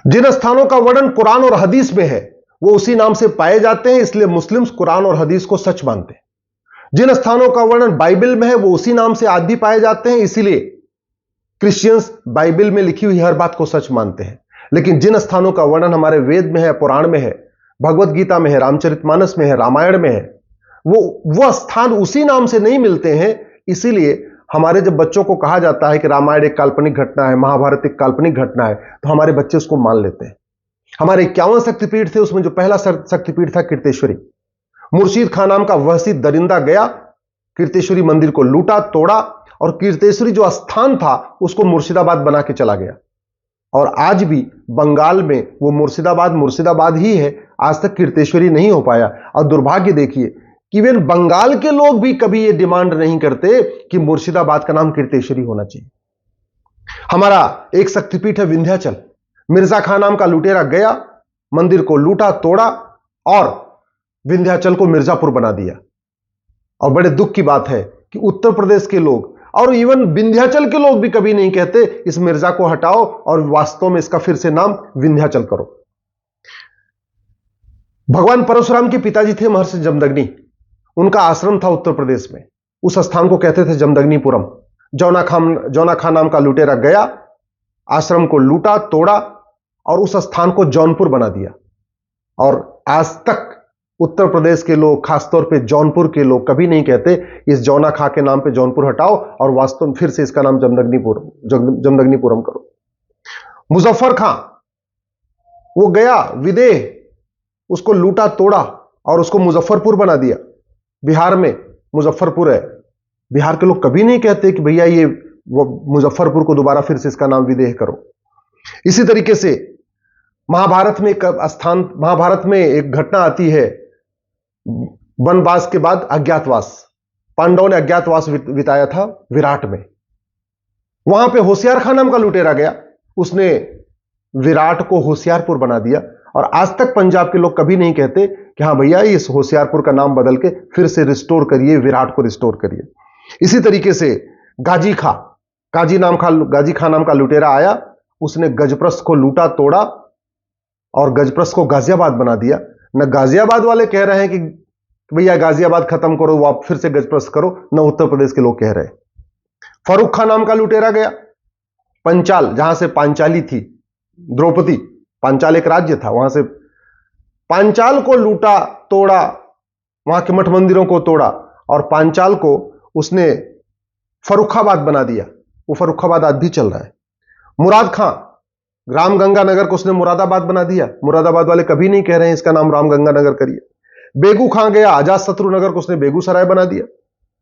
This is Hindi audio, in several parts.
जिन स्थानों का वर्णन कुरान और हदीस में है वो उसी नाम से पाए जाते हैं, इसलिए मुस्लिम्स कुरान और हदीस को सच मानते हैं। जिन स्थानों का वर्णन बाइबल में है वो उसी नाम से आज भी पाए जाते हैं, इसीलिए क्रिश्चियंस बाइबल में लिखी हुई हर बात को सच मानते हैं। लेकिन जिन स्थानों का वर्णन हमारे वेद में है, पुराण में है, भगवत गीता में है, रामचरितमानस में है, रामायण में है, वो स्थान उसी नाम से नहीं मिलते हैं। इसीलिए हमारे जब बच्चों को कहा जाता है कि रामायण एक काल्पनिक घटना है, महाभारत एक काल्पनिक घटना है, तो हमारे बच्चे उसको मान लेते हैं। हमारे 51 शक्तिपीठ थे, उसमें जो पहला शक्तिपीठ था कीर्तेश्वरी। मुर्शीद खान नाम का वहसी दरिंदा गया, कीर्तेश्वरी मंदिर को लूटा तोड़ा और कीर्तेश्वरी जो स्थान था उसको मुर्शिदाबाद बना के चला गया। और आज भी बंगाल में वो मुर्शिदाबाद ही है, आज तक कीर्तेश्वरी नहीं हो पाया। और दुर्भाग्य देखिए कि इवन बंगाल के लोग भी कभी ये डिमांड नहीं करते कि मुर्शिदाबाद का नाम कीर्तेश्वरी होना चाहिए। हमारा एक शक्तिपीठ है विंध्याचल। मिर्जा खान नाम का लुटेरा गया, मंदिर को लूटा तोड़ा और विंध्याचल को मिर्जापुर बना दिया। और बड़े दुख की बात है कि उत्तर प्रदेश के लोग और इवन विंध्याचल के लोग भी कभी नहीं कहते इस मिर्जा को हटाओ और वास्तव में इसका फिर से नाम विंध्याचल करो। भगवान परशुराम के पिताजी थे महर्षि जमदग्नि, उनका आश्रम था उत्तर प्रदेश में। उस स्थान को कहते थे जमदग्निपुरम। जौना खान नाम का लुटेरा गया, आश्रम को लूटा तोड़ा और उस स्थान को जौनपुर बना दिया। और आज तक उत्तर प्रदेश के लोग, खासतौर पे जौनपुर के लोग, कभी नहीं कहते इस जौना खां के नाम पे जौनपुर हटाओ और वास्तव में फिर से इसका नाम जमदग्निपुरम करो। मुजफ्फर खां वो गया विदेह, उसको लूटा तोड़ा और उसको मुजफ्फरपुर बना दिया। बिहार में मुजफ्फरपुर है, बिहार के लोग कभी नहीं कहते कि भैया ये मुजफ्फरपुर को दोबारा फिर से इसका नाम विदेह करो। इसी तरीके से महाभारत में एक घटना आती है, वनवास के बाद अज्ञातवास। पांडवों ने अज्ञातवास बिताया था विराट में। वहां पे होशियार खान नाम का लुटेरा गया, उसने विराट को होशियारपुर बना दिया। और आज तक पंजाब के लोग कभी नहीं कहते कि हाँ भैया इस होशियारपुर का नाम बदल के फिर से रिस्टोर करिए, विराट को रिस्टोर करिए। इसी तरीके से गाजी खान नाम का लुटेरा आया, उसने गजप्रस्थ को लूटा तोड़ा और गजप्रस्थ को गाजियाबाद बना दिया। न गाजियाबाद वाले कह रहे हैं कि भैया गाजियाबाद खत्म करो, वो आप फिर से गजप्रस्थ करो, न उत्तर प्रदेश के लोग कह रहे हैं। फर्रुख खान नाम का लुटेरा गया पंचाल, जहां से पांचाली थी द्रौपदी, पांचाल एक राज्य था, वहां से पांचाल को लूटा तोड़ा, वहां के मठ मंदिरों को तोड़ा और पांचाल को उसने फर्रुखाबाद बना दिया। वो फर्रुखाबाद आज भी चल रहा है। मुराद खां, रामगंगा नगर को उसने मुरादाबाद बना दिया। मुरादाबाद वाले कभी नहीं कह रहे हैं इसका नाम रामगंगा नगर करिए। बेगू खां गया, अजातशत्रु नगर को उसने बेगूसराय बना दिया।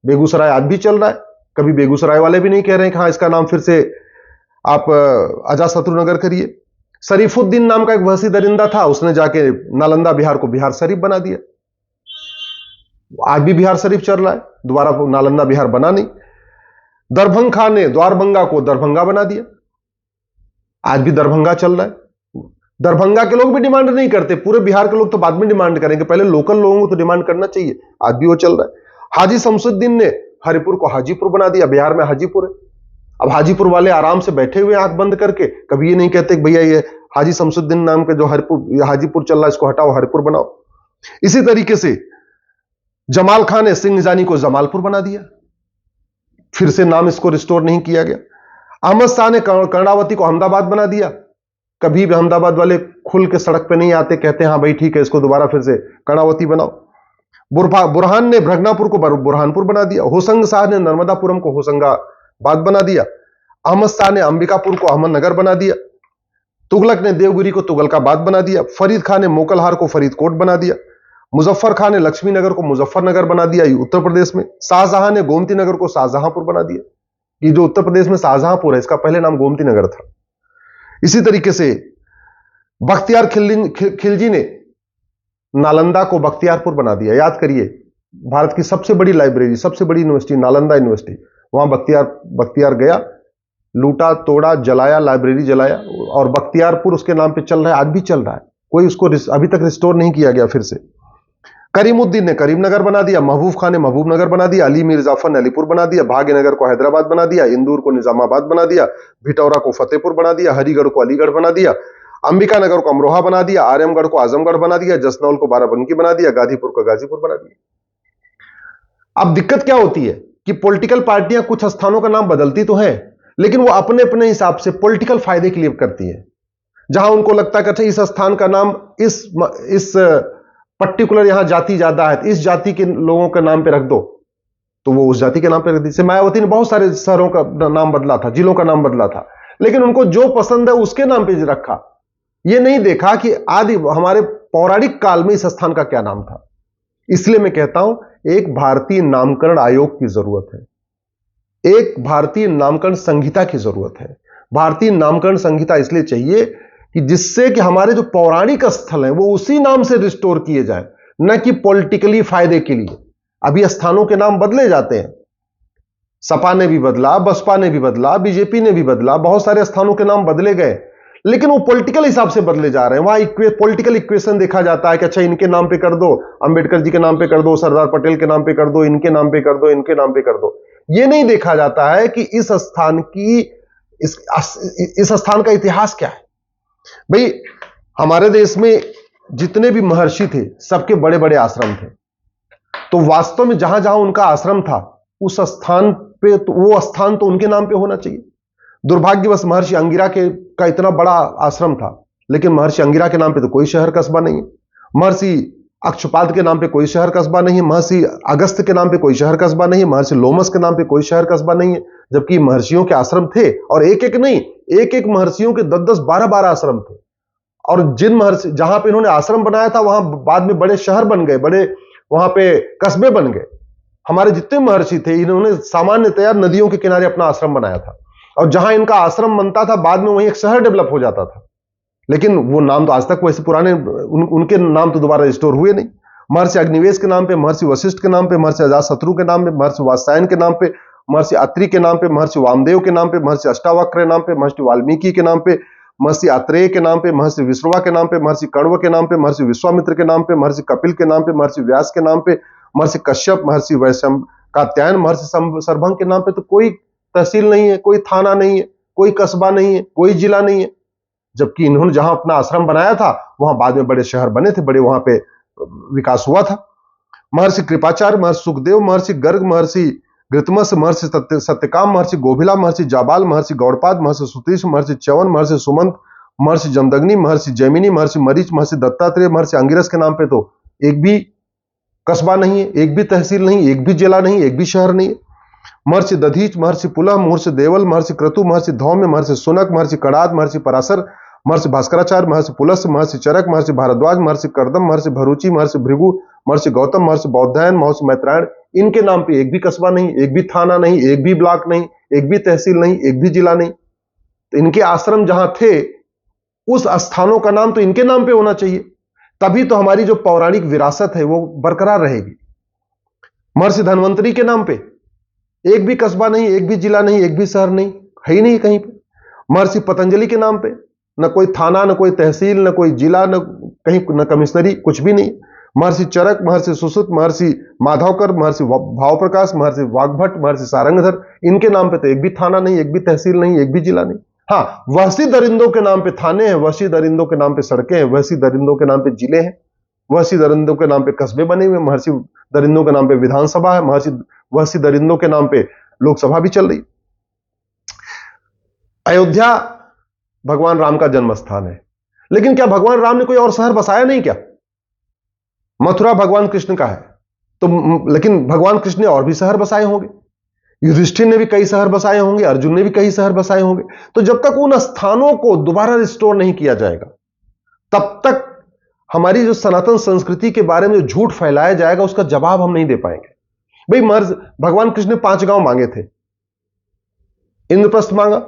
बेगूसराय आज भी चल रहा है, कभी बेगूसराय वाले भी नहीं कह रहे हैं कि हाँ इसका नाम फिर से आप अजातशत्रु नगर करिए। शरीफुद्दीन नाम का एक वहसी दरिंदा था, उसने जाके नालंदा बिहार को बिहार शरीफ बना दिया। आज भी बिहार शरीफ चल रहा है, दोबारा नालंदा बिहार बना नहीं। दरभंग खां ने द्वारबंगा को दरभंगा बना दिया, आज भी दरभंगा चल रहा है। दरभंगा के लोग भी डिमांड नहीं करते, पूरे बिहार के लोग तो बाद में डिमांड करेंगे, पहले लोकल लोगों को तो डिमांड करना चाहिए, आज भी वो चल रहा है। हाजी शमसुद्दीन ने हरिपुर को हाजीपुर बना दिया, बिहार में हाजीपुर है। अब हाजीपुर वाले आराम से बैठे हुए आंख बंद करके, कभी ये नहीं कहते कि भैया ये हाजी शमसुद्दीन नाम के जो हाजीपुर चल रहा है इसको हटाओ, हरिपुर बनाओ। इसी तरीके से जमाल खान ने सिंघजानी को जमालपुर बना दिया, फिर से नाम इसको रिस्टोर नहीं किया गया। अहमद शाह ने कर्णावती को अहमदाबाद बना दिया, कभी भी अहमदाबाद वाले खुल के सड़क पे नहीं आते, कहते हैं हाँ भाई ठीक है इसको दोबारा फिर से कर्णावती बनाओ। बुरहान ने भ्रगनापुर को बुरहानपुर बना दिया। होशंग शाह ने नर्मदापुरम को होशंगाबाद बना दिया। अहमद शाह ने अंबिकापुर को अहमदनगर बना दिया। तुगलक ने देवगिरी को तुगलकाबाद बना दिया। फरीद खान ने मोकलहार को फरीदकोट बना दिया। मुजफ्फर खान ने लक्ष्मीनगर को मुजफ्फरनगर बना दिया उत्तर प्रदेश में। शाहजहां ने गोमती नगर को शाहजहांपुर बना दिया। ये जो उत्तर प्रदेश में शाहजहांपुर है इसका पहले नाम गोमती नगर था। इसी तरीके से बख्तियार खिलजी ने नालंदा को बख्तियारपुर बना दिया। याद करिए, भारत की सबसे बड़ी लाइब्रेरी, सबसे बड़ी यूनिवर्सिटी नालंदा यूनिवर्सिटी, वहां बख्तियार गया, लूटा तोड़ा, जलाया, लाइब्रेरी जलाया और बख्तियारपुर उसके नाम पे चल रहा है, आज भी चल रहा है, कोई उसको अभी तक रिस्टोर नहीं किया गया फिर से। करीमुद्दीन ने करीमनगर बना दिया। महबूब खान ने महबूबनगर बना दिया। अली मीर जाफर ने अलीपुर बना दिया। भाग्यनगर को हैदराबाद बना दिया। इंदौर को निजामाबाद बना दिया। भिटौरा को फतेहपुर बना दिया। हरिगढ़ को अलीगढ़ बना दिया। अंबिका नगर को अमरोहा बना दिया, आर्यमगढ़ को आजमगढ़ बना दिया, जसनौल को बाराबंकी बना दिया, गाजीपुर को गाजीपुर बना दिया। अब दिक्कत क्या होती है कि पॉलिटिकल पार्टियां कुछ स्थानों का नाम बदलती तो हैं, लेकिन वो अपने अपने हिसाब से पॉलिटिकल फायदे के लिए करती है। जहां उनको लगता है कि अच्छा इस स्थान का नाम इस पर्टिकुलर यहां जाति ज्यादा है, इस जाति के लोगों के नाम पे रख दो, तो वो उस जाति के नाम पे रख दी। जैसे मायावती ने बहुत सारे शहरों का नाम बदला था, जिलों का नाम बदला था, लेकिन उनको जो पसंद है उसके नाम पे रखा। ये नहीं देखा कि आदि हमारे पौराणिक काल में इस स्थान का क्या नाम था। इसलिए मैं कहता हूं एक भारतीय नामकरण आयोग की जरूरत है, एक भारतीय नामकरण संहिता की जरूरत है। भारतीय नामकरण संहिता इसलिए चाहिए कि जिससे कि हमारे जो पौराणिक स्थल हैं वो उसी नाम से रिस्टोर किए जाए, न कि पॉलिटिकली फायदे के लिए। अभी स्थानों के नाम बदले जाते हैं, सपा ने भी बदला, बसपा ने भी बदला, बीजेपी ने भी बदला, बहुत सारे स्थानों के नाम बदले गए, लेकिन वो पॉलिटिकल हिसाब से बदले जा रहे हैं। वहां पॉलिटिकल इक्वेशन देखा जाता है कि अच्छा इनके नाम पे कर दो, अंबेडकर जी के नाम पे कर दो, सरदार पटेल के नाम पे कर दो, इनके नाम पे कर दो, इनके नाम पे कर दो। ये नहीं देखा जाता है कि इस स्थान की इस स्थान का इतिहास क्या है। भाई हमारे देश में जितने भी महर्षि थे सबके बड़े बड़े आश्रम थे, तो वास्तव में जहां जहां उनका आश्रम था उस स्थान पे तो वो स्थान तो उनके नाम पे होना चाहिए। दुर्भाग्यवश महर्षि अंगिरा का इतना बड़ा आश्रम था, लेकिन महर्षि अंगिरा के नाम पे तो कोई शहर कस्बा नहीं है, महर्षि अक्षपाद के नाम पे कोई शहर कस्बा नहीं है, महर्षि अगस्त के नाम पे कोई शहर कस्बा नहीं है, महर्षि लोमस के नाम पे कोई शहर कस्बा नहीं है, जबकि महर्षियों के आश्रम थे, और एक एक नहीं, एक एक महर्षियों के 10-10, 12-12 आश्रम थे। और जिन महर्षि जहां पे इन्होंने आश्रम बनाया था वहां बाद में बड़े शहर बन गए, बड़े वहां पे कस्बे बन गए। हमारे जितने महर्षि थे इन्होंने सामान्यतया नदियों के किनारे अपना आश्रम बनाया था, और जहां इनका आश्रम बनता था बाद में वहीं एक शहर डेवलप हो जाता था, लेकिन वो नाम तो आज तक वैसे पुराने उनके नाम तो दोबारा रिस्टोर हुए नहीं। महर्षि अग्निवेश के नाम पे, महर्षि वशिष्ठ के नाम पे, महर्षि अजातशत्रु के नाम पे, महर्षि वात्स्यायन के नाम पे, महर्षि अत्रि के नाम पे, महर्षि वामदेव के नाम पे, महर्षि अष्टावक्र के नाम पे, महर्षि वाल्मीकि के नाम पे, महर्षि आत्रेय के नाम पे, महर्षि विश्रवा के नाम पे, महर्षि कण्व के नाम पे, महर्षि विश्वामित्र के नाम पे, महर्षि कपिल के नाम पे, महर्षि व्यास के नाम पे, महर्षि कश्यप, महर्षि वैशंब कात्यायन, महर्षि सरभंग के नाम पे तो कोई तहसील नहीं है, कोई थाना नहीं है, कोई कस्बा नहीं है, कोई जिला नहीं है। जबकि इन्होंने जहां अपना आश्रम बनाया था वहां बाद में बड़े शहर बने थे, बड़े वहां पे विकास हुआ था। महर्षि कृपाचार्य, महर्षि सुखदेव, महर्षि गर्ग, महर्षि घृतमस, महर्षि सत्यकाम, महर्षि गोभिला, महर्षि जाबाल, महर्षि गौड़पाद, महर्षि सुतीश, महर्षि च्यवन, महर्षि सुमंत, महर्षि जमदग्नि, महर्षि जैमिनी, महर्षि मरीच, महर्षि दत्तात्रेय, महर्षि अंगिरस के नाम पे तो एक भी कस्बा नहीं है, एक भी तहसील नहीं, एक भी जिला नहीं, एक भी शहर नहीं है। महर्षि दधीच, महर्षि पुलह, महर्षि देवल, महर्षि क्रतु, महर्षि धौम्य, महर्षि सुनक, महर्षि कड़ाद, महर्षि पराशर, महर्षि भास्कराचार्य, महर्षि पुलस्त्य, महर्षि चरक, महर्षि भारद्वाज, महर्षि कर्दम, महर्षि भरूचि, महर्षि भृगु, महर्षि गौतम, महर्षि बौद्धायन, महर्षि मैत्रायण, इनके नाम पे एक भी कस्बा नहीं, एक भी थाना नहीं, एक भी ब्लॉक नहीं, एक भी तहसील नहीं, एक भी जिला नहीं। तो इनके आश्रम जहां थे उस स्थानों का नाम तो इनके नाम पे होना चाहिए, तभी तो हमारी जो पौराणिक विरासत है वो बरकरार रहेगी। महर्षि धन्वंतरी के नाम पे एक भी कस्बा नहीं, एक भी जिला नहीं, एक भी शहर नहीं, है ही नहीं कहीं पे। महर्षि पतंजलि के नाम पे न कोई थाना, न कोई तहसील, न कोई जिला, न कहीं न कमिश्नरी, कुछ भी नहीं। महर्षि चरक, महर्षि सुश्रुत, महर्षि माधवकर, महर्षि भावप्रकाश, महर्षि वाग्भट, महर्षि सारंगधर, इनके नाम पे तो एक भी थाना नहीं, एक भी तहसील नहीं, एक भी जिला नहीं। हाँ, वहसी दरिंदों के नाम पे थाने हैं, वहसी दरिंदों के नाम पे सड़कें हैं, वहसी दरिंदों के नाम पे जिले हैं, वहसी दरिंदों के नाम पे कस्बे बने हुए, महर्षि दरिंदों के नाम पे विधानसभा है, वहसी दरिंदों के नाम पे लोकसभा भी चल रही। अयोध्या भगवान राम का जन्म स्थान है, लेकिन क्या भगवान राम ने कोई और शहर बसाया नहीं क्या? मथुरा भगवान कृष्ण का है, तो लेकिन भगवान कृष्ण ने और भी शहर बसाए होंगे, युधिष्ठिर ने भी कई शहर बसाए होंगे, अर्जुन ने भी कई शहर बसाए होंगे। तो जब तक उन स्थानों को दोबारा रिस्टोर नहीं किया जाएगा तब तक हमारी जो सनातन संस्कृति के बारे में जो झूठ फैलाया जाएगा उसका जवाब हम नहीं दे पाएंगे। भाई भगवान कृष्ण ने 5 गांव मांगे थे। इंद्रप्रस्थ मांगा,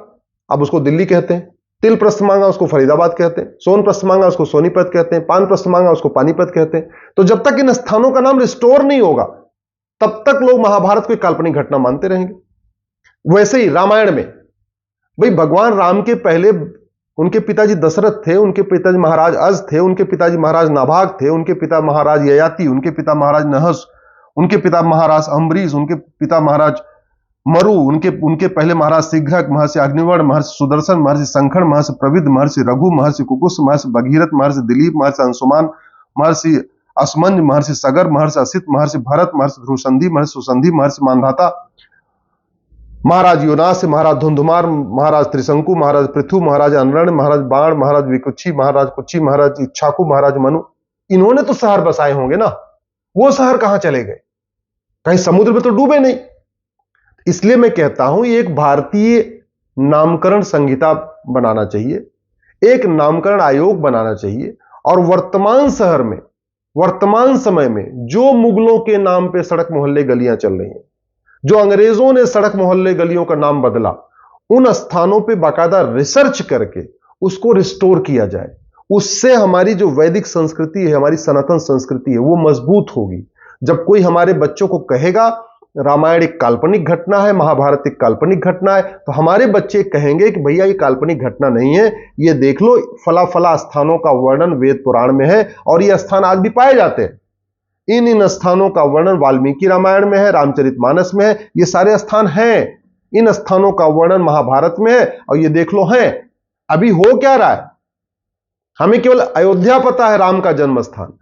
अब उसको दिल्ली कहते हैं। तिलप्रस्थ मांगा, उसको फरीदाबाद कहते हैं। सोनप्रस्थ मांगा, उसको सोनीपत कहते हैं। पानप्रस्थ मांगा, उसको पानीपत कहते हैं। तो जब तक इन स्थानों का नाम रिस्टोर नहीं होगा तब तक लोग महाभारत को काल्पनिक घटना मानते रहेंगे। वैसे ही रामायण में भाई भगवान राम के पहले उनके पिताजी दशरथ थे, उनके पिताजी महाराज अज थे, उनके पिताजी महाराज नाभाग थे, उनके पिता महाराज ययाति, उनके पिता महाराज नहस, उनके पिता महाराज अम्बरीश, उनके पिता महाराज मरु, उनके उनके पहले महाराज शीघ्रक, महर्षि अग्निवर्ण, महर्षि सुदर्शन, महर्षि संखण, महर्षि प्रविद, महर्षि रघु, महर्षि कुकुस, महर्षि भगीरथ, महर्षि दिलीप, महर्षि अंशुमान, महर्षि असमंज, महर्षि सगर, महर्षि असित, महर्षि भरत, महर्षि ध्रुवसंधि, महर्षि सुसंधि, महर्षि मानधाता, महाराज योनास, महाराज धुंधुमार, महाराज त्रिशंकु, महाराज पृथु, महाराज अनरण, महाराज बाण, महाराज विकुच्छी, महाराज कुच्छी, महाराज इच्छाकु, महाराज मनु। इन्होंने तो शहर बसाए होंगे ना, वो शहर कहां चले गए? कहीं समुद्र में तो डूबे नहीं। इसलिए मैं कहता हूं एक भारतीय नामकरण संहिता बनाना चाहिए, एक नामकरण आयोग बनाना चाहिए, और वर्तमान शहर में, वर्तमान समय में जो मुगलों के नाम पे सड़क मोहल्ले गलियां चल रही हैं, जो अंग्रेजों ने सड़क मोहल्ले गलियों का नाम बदला, उन स्थानों पे बाकायदा रिसर्च करके उसको रिस्टोर किया जाए। उससे हमारी जो वैदिक संस्कृति है, हमारी सनातन संस्कृति है, वो मजबूत होगी। जब कोई हमारे बच्चों को कहेगा रामायण एक काल्पनिक घटना है, महाभारत एक काल्पनिक घटना है, तो हमारे बच्चे कहेंगे कि भैया ये काल्पनिक घटना नहीं है, ये देख लो फला फला स्थानों का वर्णन वेद पुराण में है और ये स्थान आज भी पाए जाते हैं। इन स्थानों का वर्णन वाल्मीकि रामायण में है, रामचरितमानस में है, ये सारे स्थान हैं। इन स्थानों का वर्णन महाभारत में है और ये देख लो हैं। अभी हो क्या रहा है? हमें केवल अयोध्या पता है राम का जन्म स्थान,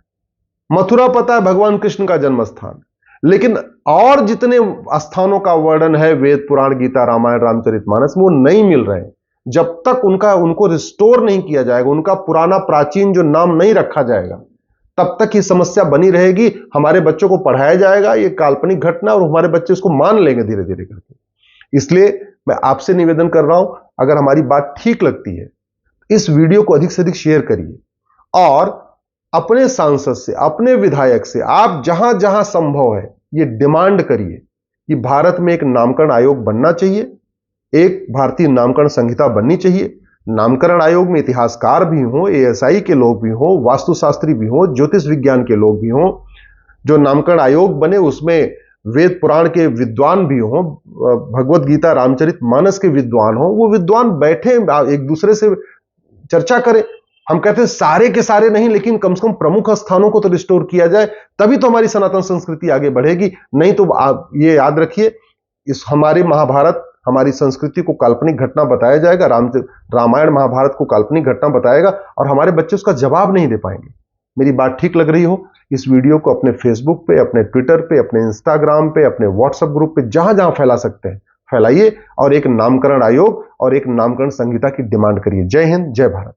मथुरा पता है भगवान कृष्ण का जन्म स्थान, लेकिन और जितने स्थानों का वर्णन है वेद पुराण गीता रामायण रामचरितमानस में, वो नहीं मिल रहे हैं। जब तक उनको रिस्टोर नहीं किया जाएगा, उनका पुराना प्राचीन जो नाम नहीं रखा जाएगा, तब तक ये समस्या बनी रहेगी। हमारे बच्चों को पढ़ाया जाएगा ये काल्पनिक घटना और हमारे बच्चे उसको मान लेंगे धीरे धीरे करके। इसलिए मैं आपसे निवेदन कर रहा हूं, अगर हमारी बात ठीक लगती है इस वीडियो को अधिक से अधिक शेयर करिए और अपने सांसद से, अपने विधायक से आप जहां जहां संभव है ये डिमांड करिए कि भारत में एक नामकरण आयोग बनना चाहिए, एक भारतीय नामकरण संहिता बननी चाहिए। नामकरण आयोग में इतिहासकार भी हों, एएसआई के लोग भी हों, वास्तुशास्त्री भी हों, ज्योतिष विज्ञान के लोग भी हों। जो नामकरण आयोग बने उसमें वेद पुराण के विद्वान भी हों, भगवत गीता रामचरितमानस के विद्वान हों। वो विद्वान बैठे एक दूसरे से चर्चा करें। हम कहते हैं सारे के सारे नहीं, लेकिन कम से कम प्रमुख स्थानों को तो रिस्टोर किया जाए, तभी तो हमारी सनातन संस्कृति आगे बढ़ेगी। नहीं तो आप ये याद रखिए, इस हमारे महाभारत हमारी संस्कृति को काल्पनिक घटना बताया जाएगा, रामायण महाभारत को काल्पनिक घटना बताएगा और हमारे बच्चे उसका जवाब नहीं दे पाएंगे। मेरी बात ठीक लग रही हो, इस वीडियो को अपने फेसबुक पे, अपने ट्विटर पे, अपने इंस्टाग्राम पे, अपने व्हाट्सएप ग्रुप पे, जहां जहां फैला सकते हैं फैलाइए और एक नामकरण आयोग और एक नामकरण संहिता की डिमांड करिए। जय हिंद, जय भारत।